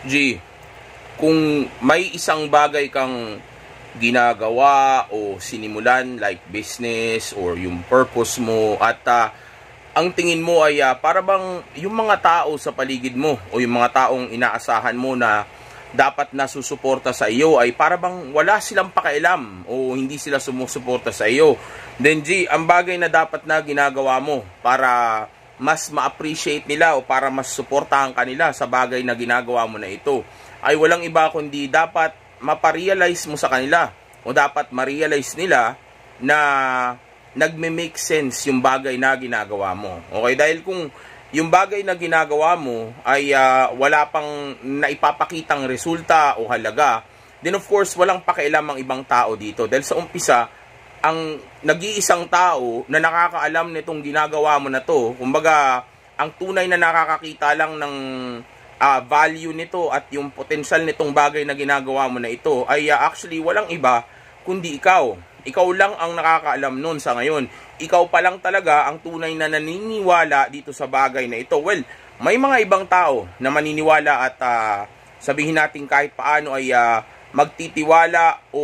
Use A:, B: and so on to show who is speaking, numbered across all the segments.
A: G, kung may isang bagay kang ginagawa o sinimulan like business or yung purpose mo at ang tingin mo ay para bang yung mga tao sa paligid mo o yung mga taong inaasahan mo na dapat na susuporta sa iyo ay para bang wala silang pakialam o hindi sila sumusuporta sa iyo, then G, ang bagay na dapat na ginagawa mo para mas ma-appreciate nila o para mas suportahan kanila sa bagay na ginagawa mo na ito ay walang iba kundi dapat maparealize mo sa kanila o dapat ma-realize nila na nagme-make sense yung bagay na ginagawa mo. Okay? Dahil kung yung bagay na ginagawa mo ay wala pang naipapakitang resulta o halaga, then of course walang pakialam ang ibang tao dito. Dahil sa umpisa, ang nag-iisang tao na nakakaalam nitong ginagawa mo na to, kumbaga ang tunay na nakakakita lang ng value nito at yung potential nitong bagay na ginagawa mo na ito ay actually walang iba kundi ikaw. Ikaw lang ang nakakaalam nun sa ngayon. Ikaw pa lang talaga ang tunay na naniniwala dito sa bagay na ito. Well, may mga ibang tao na maniniwala at sabihin natin kahit paano ay magtitiwala o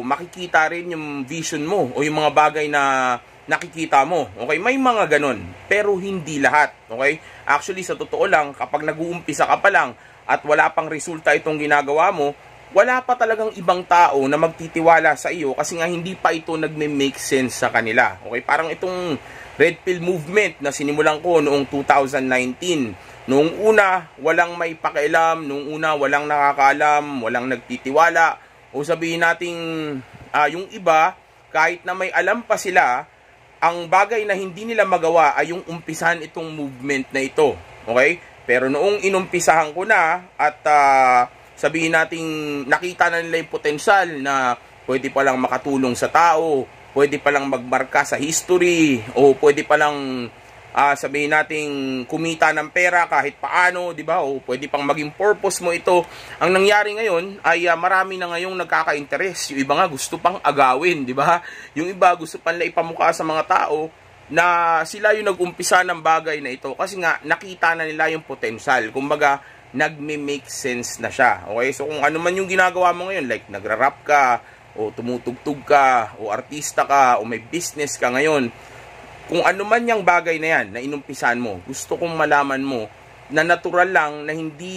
A: makikita rin yung vision mo o yung mga bagay na nakikita mo. Okay? May mga ganun. Pero hindi lahat. Okay? Actually, sa totoo lang, kapag nag-uumpisa ka pa lang at wala pang resulta itong ginagawa mo, wala pa talagang ibang tao na magtitiwala sa iyo kasi nga hindi pa ito nagme-make sense sa kanila. Okay? Parang itong Red Pill Movement na sinimulan ko noong 2019. Noong una, walang may pakialam. Noong una, walang nakakaalam, walang nagtitiwala. O sabihin nating yung iba, kahit na may alam pa sila, ang bagay na hindi nila magawa ay yung umpisahan itong movement na ito. Okay? Pero noong inumpisahan ko na at sabihin nating nakita na nila yung potensyal na pwede palang makatulong sa tao, pwede palang magmarka sa history, o pwede palang sabihin nating kumita ng pera kahit paano, di ba? O pwede pang maging purpose mo ito. Ang nangyari ngayon ay marami na ngayong nagkaka-interest. Yung iba nga gusto pang agawin, di ba? Yung iba gusto pang ipamukha sa mga tao na sila yung nag-umpisa ng bagay na ito kasi nga nakita na nila yung potensyal. Kumbaga, nagme-make sense na siya. Okay? So kung ano man yung ginagawa mo ngayon, like nagra-rap ka, o tumutugtog ka, o artista ka, o may business ka ngayon, kung ano man yung bagay na yan na inumpisan mo, gusto kong malaman mo na natural lang na hindi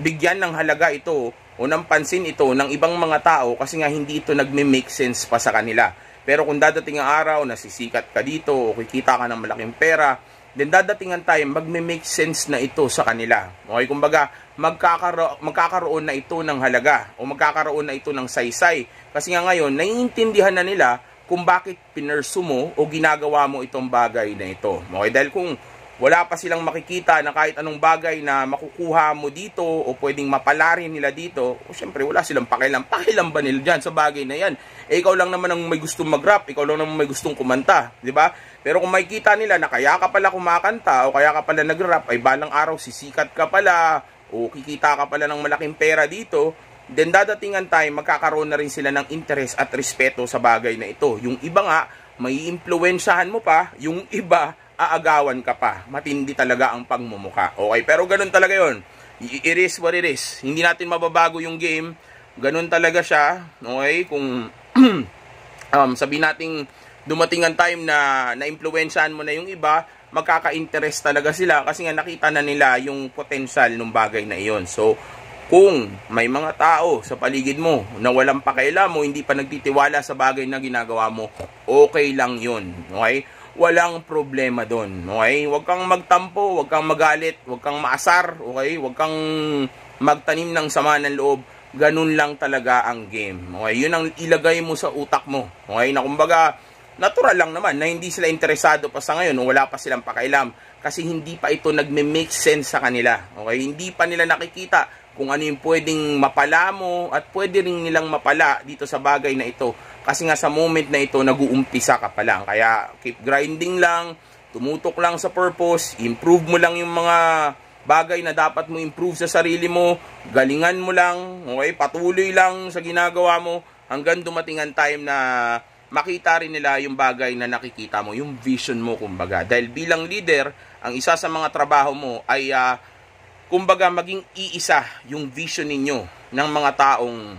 A: bigyan ng halaga ito o ng pansin ito ng ibang mga tao kasi nga hindi ito nagme-make sense pa sa kanila. Pero kung dadating ang araw na sisikat ka dito o kikita ka ng malaking pera, then dadating ang time magme-make sense na ito sa kanila. Okay, kumbaga magkakaroon na ito ng halaga o magkakaroon na ito ng saysay. Kasi nga ngayon, naiintindihan na nila kung bakit pinursu mo o ginagawa mo itong bagay na ito. Okay, dahil kung wala pa silang makikita na kahit anong bagay na makukuha mo dito o pwedeng mapalarin nila dito, o syempre wala silang pakialam. Pakialam ba nila dyan sa bagay na yan? Eh ikaw lang naman ang may gustong mag-rap, ikaw lang naman may gustong kumanta, di ba? Pero kung makikita nila na kaya ka pala kumakanta o kaya ka pala nag-rap, ay balang araw sisikat ka pala o kikita ka pala ng malaking pera dito, then dadating ang time magkakaroon na rin sila ng interest at respeto sa bagay na ito. Yung iba nga, may impluwensyahan mo pa, yung iba, aagawan ka pa. Matindi talaga ang pagmumuka. Okay, pero ganun talaga yon. It is what it is. Hindi natin mababago yung game. Ganun talaga siya. Okay, kung sabihin natin dumating ang time na na-impluwensyahan mo na yung iba, magkaka-interest talaga sila kasi nga nakita na nila yung potential ng bagay na iyon. So, kung may mga tao sa paligid mo na walang pakialam mo, hindi pa nagtitiwala sa bagay na ginagawa mo, okay lang yun. Okay? Walang problema doon. Okay? Huwag kang magtampo, huwag kang magalit, huwag kang maasar, okay? Huwag kang magtanim ng sama ng loob. Ganun lang talaga ang game. Okay? Yun ang ilagay mo sa utak mo. Okay? Na kumbaga, natural lang naman na hindi sila interesado pa sa ngayon o wala pa silang pakailam kasi hindi pa ito nagme-make sense sa kanila. Okay? Hindi pa nila nakikita kung ano yung pwedeng mapala mo at pwede rin nilang mapala dito sa bagay na ito. Kasi nga sa moment na ito, nag-uumpisa ka pa lang. Kaya keep grinding lang, tumutok lang sa purpose, improve mo lang yung mga bagay na dapat mo improve sa sarili mo, galingan mo lang, okay? Patuloy lang sa ginagawa mo hanggang dumating ang time na makita rin nila yung bagay na nakikita mo, yung vision mo kumbaga. Dahil bilang leader, ang isa sa mga trabaho mo ay kumbaga maging iisa yung vision ninyo ng mga taong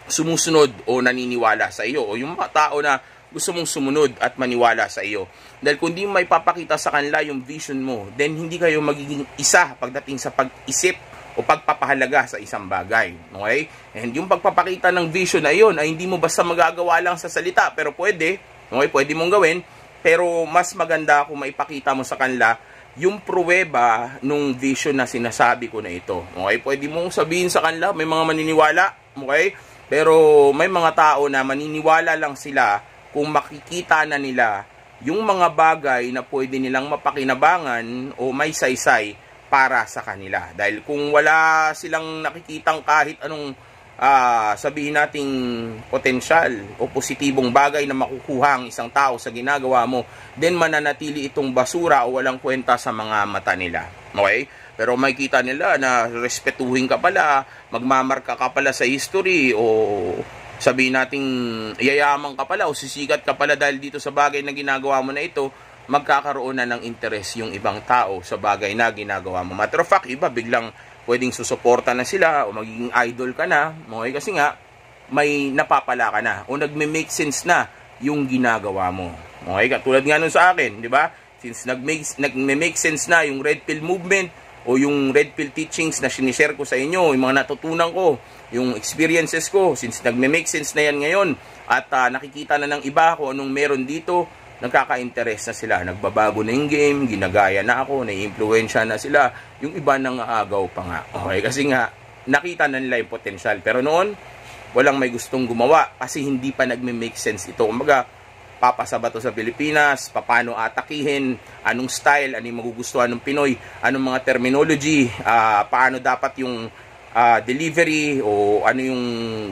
A: sumusunod o naniniwala sa iyo, o yung mga tao na gusto mong sumunod at maniwala sa iyo. Dahil kung di may papakita sa kanila yung vision mo, then hindi kayo magiging isa pagdating sa pag-isip o pagpapahalaga sa isang bagay. Okay? And yung pagpapakita ng vision na yun ay hindi mo basta magagawa lang sa salita, pero pwede, okay, pwede mong gawin, pero mas maganda kung maipakita mo sa kanila yung pruweba nung vision na sinasabi ko na ito. Okay? Pwede mong sabihin sa kanila, may mga maniniwala, okay? Pero may mga tao na maniniwala lang sila kung makikita na nila yung mga bagay na pwede nilang mapakinabangan o may saysay para sa kanila. Dahil kung wala silang nakikitang kahit anong sabihin nating potensyal o positibong bagay na makukuha ang isang tao sa ginagawa mo, then mananatili itong basura o walang kwenta sa mga mata nila. Okay? Pero makikita nila na respetuhin ka pala, magmamarka ka pala sa history, o sabihin nating yayaman ka pala o sisikat ka pala dahil dito sa bagay na ginagawa mo na ito, magkakaroon na ng interes yung ibang tao sa bagay na ginagawa mo. Matter of fact, iba biglang pwedeng susuporta na sila o magiging idol ka na, okay? Kasi nga may napapala ka na o nagme-make sense na yung ginagawa mo. Okay? Katulad nga nun sa akin, di ba? Since nagme-make sense na yung Red Pill movement o yung Red Pill teachings na sinishare ko sa inyo, yung mga natutunan ko, yung experiences ko, since nagme-make sense na yan ngayon at nakikita na ng iba kung anong meron dito, nagkaka-interest na sila, nagbabago na yung game, ginagaya na ako, nai-influensya na sila, yung iba nang aagaw pa nga. Okay, kasi nga, nakita na nila yung potential. Pero noon, walang may gustong gumawa kasi hindi pa nagme-make sense ito. Kumbaga, papasa ba to sa Pilipinas, paano atakihin, anong style, ano yung magugustuhan ng Pinoy, anong mga terminology, paano dapat yung delivery, o ano yung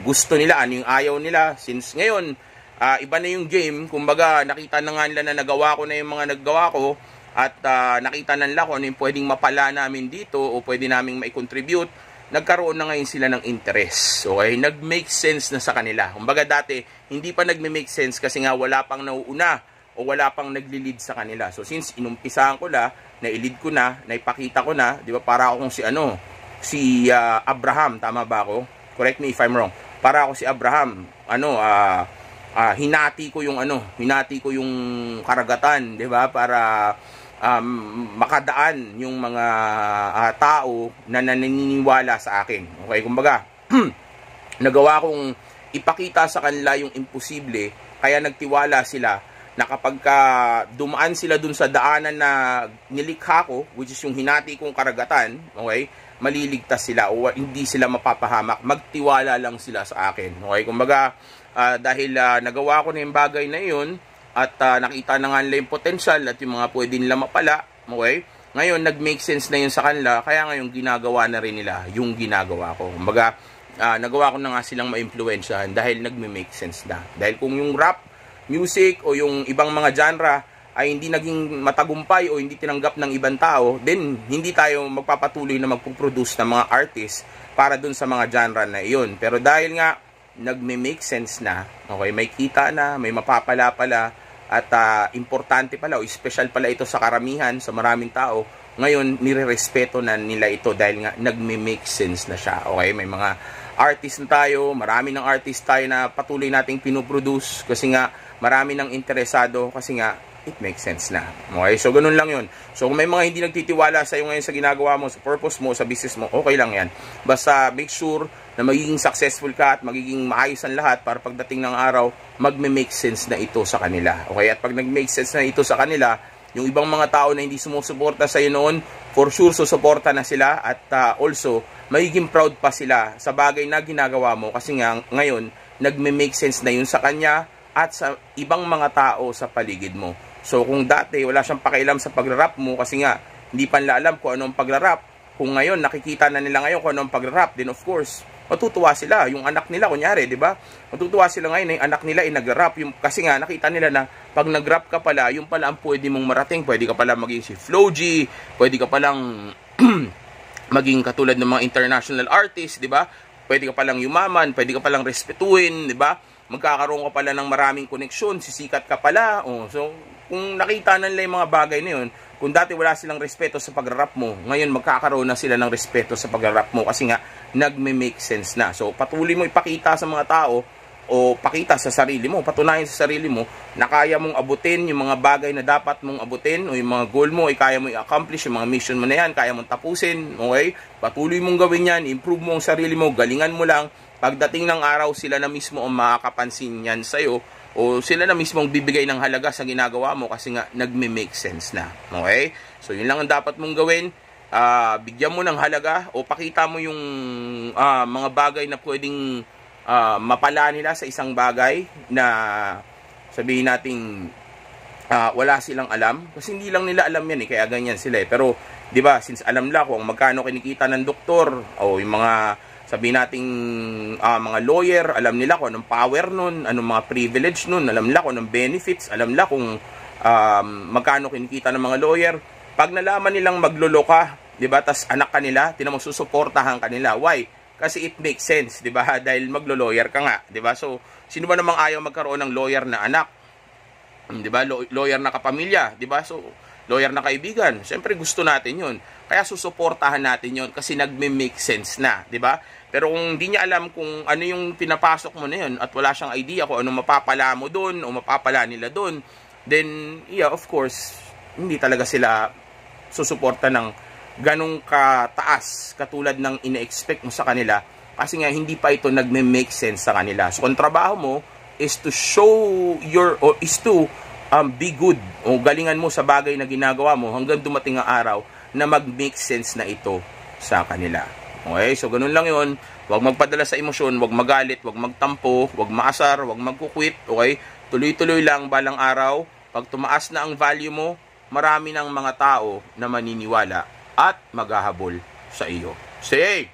A: gusto nila, ano yung ayaw nila. Since ngayon, iba na yung game, kumbaga nakita na nga nila na nagawa ko na yung mga naggawa ko, at nakita na nila kung ano yung pwedeng mapala namin dito o pwede naming mai-contribute, nagkaroon na ngayon sila ng interest. Okay? Nag-make sense na sa kanila. Kumbaga dati, hindi pa nagme-make sense kasi nga wala pang nauuna o wala pang nagli-lead sa kanila. So since inumpisahan ko na, na-lead ko na, naipakita ko na, di ba, para akong si Abraham, tama ba ako? Correct me if I'm wrong. Para ako si Abraham, hinati ko yung karagatan, 'di ba? Para makadaan yung mga tao na naniniwala sa akin. Okay, kumbaga, nagawa kong ipakita sa kanila yung imposible, kaya nagtiwala sila na kapag dumaan sila dun sa daanan na nilikha ko, which is yung hinati kong karagatan, okay, maliligtas sila o hindi sila mapapahamak, magtiwala lang sila sa akin. Okay, kumbaga, dahil nagawa ko na yung bagay na yun at nakita na nga nila yung potential at yung mga pwede nila mapala, okay, ngayon nag-make sense na yun sa kanila, kaya ngayon ginagawa na rin nila yung ginagawa ko. Kumbaga, nagawa ko na nga silang ma-influensyahan dahil nagme-make sense na. Dahil kung yung rap music o yung ibang mga genre ay hindi naging matagumpay o hindi tinanggap ng ibang tao, then hindi tayo magpapatuloy na magpuproduce ng mga artists para dun sa mga genre na iyon. Pero dahil nga nagme-make sense na, okay, may kita na, may mapapala pala, at importante pala o special pala ito sa karamihan, sa maraming tao, ngayon nire-respeto na nila ito dahil nga nagme-make sense na siya. Okay, may mga artist na tayo, marami ng artist tayo na patuloy nating pinoproduce kasi nga marami ng interesado, kasi nga it makes sense na. Okay, so ganun lang yun. So kung may mga hindi nagtitiwala sa iyo ngayon sa ginagawa mo, sa purpose mo, sa business mo, okay lang yan. Basta make sure na magiging successful ka at magiging maayos ang lahat para pagdating ng araw, magme-make sense na ito sa kanila. Okay, at pag nag-make sense na ito sa kanila, yung ibang mga tao na hindi sumusuporta sa iyo noon, for sure susuporta na sila, at also magiging proud pa sila sa bagay na ginagawa mo kasi nga ngayon nagme-make sense na yun sa kanya at sa ibang mga tao sa paligid mo. So kung dati wala siyang pakialam sa pagra-rap mo kasi nga hindi pa nila alam kung anong pagra-rap, kung ngayon nakikita na nila ngayon kung anong pagra-rap, then of course matutuwa sila. Yung anak nila kunyari, di ba? Matutuwa sila ngayon na yung anak nila ay nag-rap, kasi nga nakita nila na pag nag-rap ka pala, yung pala ang pwede mong marating. Pwede ka pala maging si Flo G, pwede ka palang maging katulad ng mga international artist, di ba? Pwede ka palang yumaman, pwede ka palang respetuhin, di ba? Magkakaroon ka pala ng maraming koneksyon, sisikat ka pala. Oh, so kung nakita na nila yung mga bagay na yun, kung dati wala silang respeto sa pagrarap mo, ngayon magkakaroon na sila ng respeto sa pagrarap mo kasi nga nagme-make sense na. So patuloy mo ipakita sa mga tao o pakita sa sarili mo, patunayan sa sarili mo na kaya mong abutin yung mga bagay na dapat mong abutin o yung mga goal mo ay kaya mo i-accomplish, yung mga mission mo na yan, kaya mong tapusin, okay? Patuloy mong gawin yan, improve mo ang sarili mo, galingan mo lang. Pagdating ng araw, sila na mismo ang makakapansin yan sa'yo o sila na mismo ang bibigay ng halaga sa ginagawa mo kasi nga nagme-make sense na, okay? So yun lang ang dapat mong gawin. Bigyan mo ng halaga o pakita mo yung mga bagay na pwedeng mapala nila sa isang bagay na sabihin nating wala silang alam kasi hindi lang nila alam yan kaya ganyan sila pero 'di ba since alam nila kung magkano kinikita ng doktor o yung mga sabihin nating mga lawyer, alam nila kung anong power nun, anong mga privilege nun, alam nila kung anong benefits, alam nila kung magkano kinikita ng mga lawyer. Pag nalaman nilang maglolo ka, 'di ba, tas anak kanila, susuportahan kanila. Why? Kasi it makes sense, 'di ba? Dahil maglo-lawyer ka nga, 'di ba? So, sino ba namang ayaw magkaroon ng lawyer na anak? 'Di ba? Lawyer na kapamilya, 'di ba? So, lawyer na kaibigan. Siyempre gusto natin 'yun. Kaya susuportahan natin 'yun kasi nagme-make sense na, 'di ba? Pero kung hindi niya alam kung ano yung pinapasok mo na 'yun at wala siyang idea kung ano mapapala mo doon o mapapala nila doon, then yeah, of course, hindi talaga sila susuporta ng ganong kataas katulad ng ine-expect mo sa kanila kasi nga hindi pa ito nagme-make sense sa kanila. So, ang trabaho mo is to show be good o galingan mo sa bagay na ginagawa mo hanggang dumating ang araw na mag-make sense na ito sa kanila. Okay? So, ganun lang yun. Huwag magpadala sa emosyon, huwag magalit, huwag magtampo, huwag maasar, huwag magkukwit. Okay? Tuloy-tuloy lang balang araw. Pag tumaas na ang value mo, marami ng mga tao na maniniwala at maghahabol sa iyo. Say,